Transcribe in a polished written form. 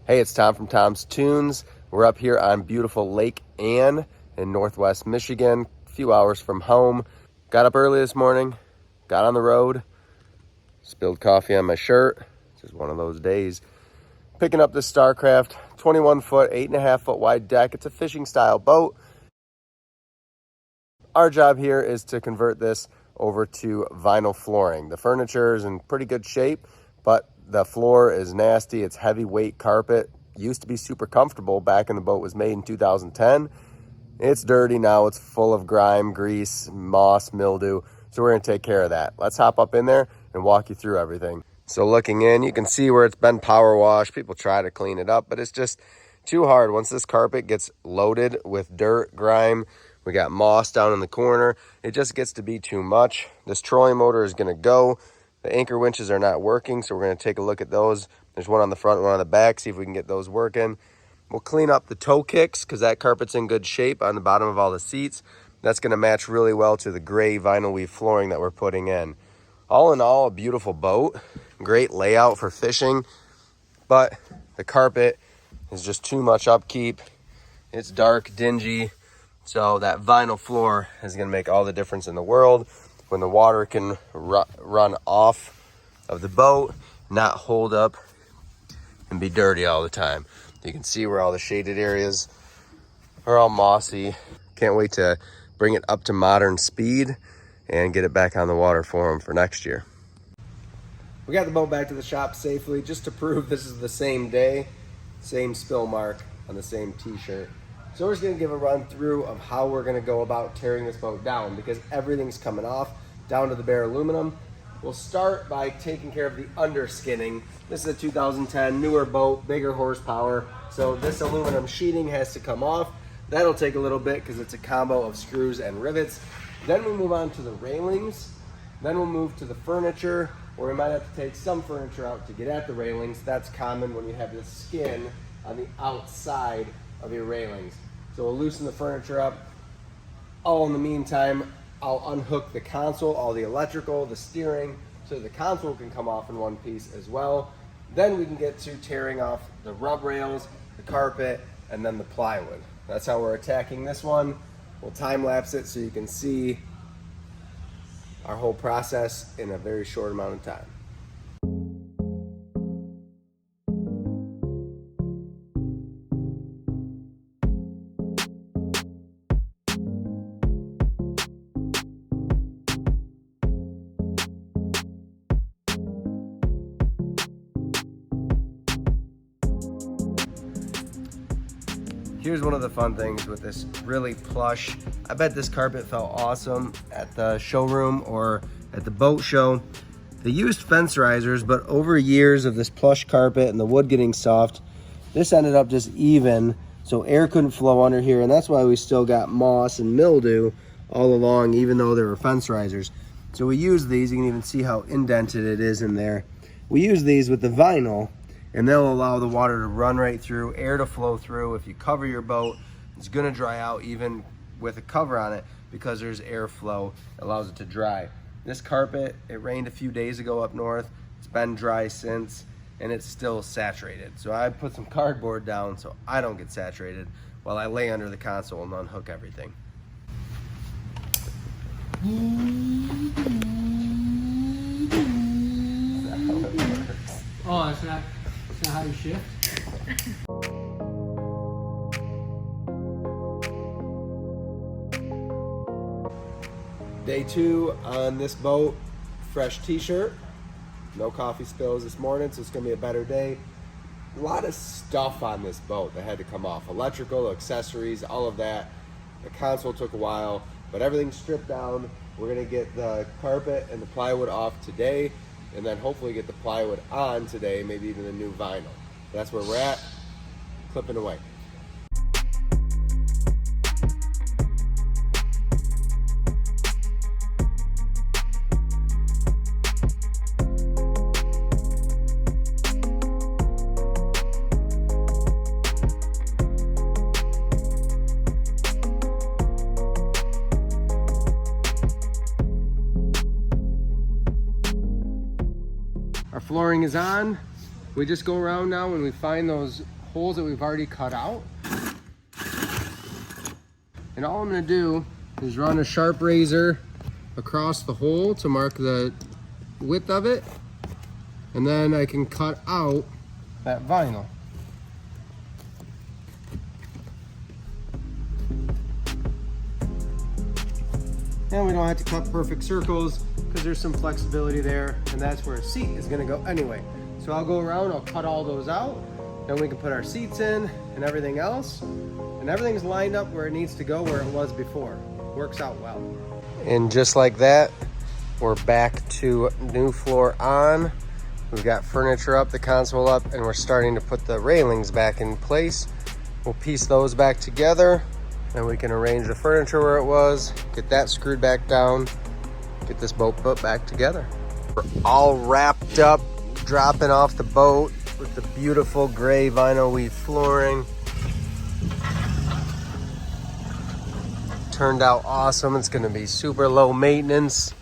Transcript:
Hey, it's Tom from Tom's Toons. We're up here on beautiful Lake Ann in Northwest Michigan, a few hours from home. Got up early this morning, got on the road, spilled coffee on my shirt. It's just one of those days. Picking up this StarCraft 21 foot, 8.5 foot wide deck. It's a fishing style boat. Our job here is to convert this over to vinyl flooring. The furniture is in pretty good shape, but the floor is nasty. It's heavyweight carpet. Used to be super comfortable back when the boat was made in 2010. It's dirty now. It's full of grime, grease, moss, mildew. So we're going to take care of that. Let's hop up in there and walk you through everything. So looking in, you can see where it's been power washed. People try to clean it up, but it's just too hard. Once this carpet gets loaded with dirt, grime, we got moss down in the corner, it just gets to be too much. This trolling motor is going to go. The anchor winches are not working, so we're going to take a look at those. There's one on the front, one on the back, see if we can get those working. We'll clean up the toe kicks because that carpet's in good shape on the bottom of all the seats. That's going to match really well to the gray vinyl weave flooring that we're putting in. All in all, a beautiful boat. Great layout for fishing, but the carpet is just too much upkeep. It's dark, dingy. So that vinyl floor is going to make all the difference in the world when the water can run off of the boat, not hold up and be dirty all the time. You can see where all the shaded areas are all mossy. Can't wait to bring it up to modern speed and get it back on the water for them for next year. We got the boat back to the shop safely just to prove this is the same day, same spill mark on the same t-shirt. So we're just going to give a run through of how we're going to go about tearing this boat down because everything's coming off down to the bare aluminum. We'll start by taking care of the underskinning. This is a 2010 newer boat, bigger horsepower. So this aluminum sheeting has to come off. That'll take a little bit because it's a combo of screws and rivets. Then we move on to the railings. Then we'll move to the furniture, or we might have to take some furniture out to get at the railings. That's common when you have the skin on the outside of your railings. So we'll loosen the furniture up. All in the meantime, I'll unhook the console, all the electrical, the steering, so the console can come off in one piece as well. Then we can get to tearing off the rub rails, the carpet, and then the plywood. That's how we're attacking this one. We'll time lapse it so you can see our whole process in a very short amount of time. Here's one of the fun things with this really plush. I bet this carpet felt awesome at the showroom or at the boat show. They used fence risers, but over years of this plush carpet and the wood getting soft, this ended up just even, so air couldn't flow under here, and that's why we still got moss and mildew all along, even though there were fence risers. So we use these. You can even see how indented it is in there. We use these with the vinyl, and they'll allow the water to run right through, air to flow through. If you cover your boat, it's gonna dry out even with a cover on it because there's airflow, it allows it to dry. This carpet, it rained a few days ago up north. It's been dry since, and it's still saturated. So I put some cardboard down so I don't get saturated while I lay under the console and unhook everything. That's how it works. Oh, it's not how you shift? Day 2 on this boat, fresh t-shirt, no coffee spills this morning, so it's gonna be a better day. A lot of stuff on this boat that had to come off, electrical, accessories, all of that. The console took a while, but everything's stripped down. We're gonna get the carpet and the plywood off today, and then hopefully get the plywood on today, maybe even the new vinyl. That's where we're at, clipping away. Our flooring is on. We just go around now and we find those holes that we've already cut out. And all I'm gonna do is run a sharp razor across the hole to mark the width of it. And then I can cut out that vinyl. And we don't have to cut perfect circles because there's some flexibility there, and that's where a seat is gonna go anyway. So I'll go around, I'll cut all those out, then we can put our seats in and everything else. And everything's lined up where it needs to go, where it was before. Works out well. And just like that, we're back to new floor on. We've got furniture up, the console up, and we're starting to put the railings back in place. We'll piece those back together, and we can arrange the furniture where it was, get that screwed back down, get this boat put back together. We're all wrapped up, dropping off the boat with the beautiful gray vinyl weave flooring. Turned out awesome. It's gonna be super low maintenance.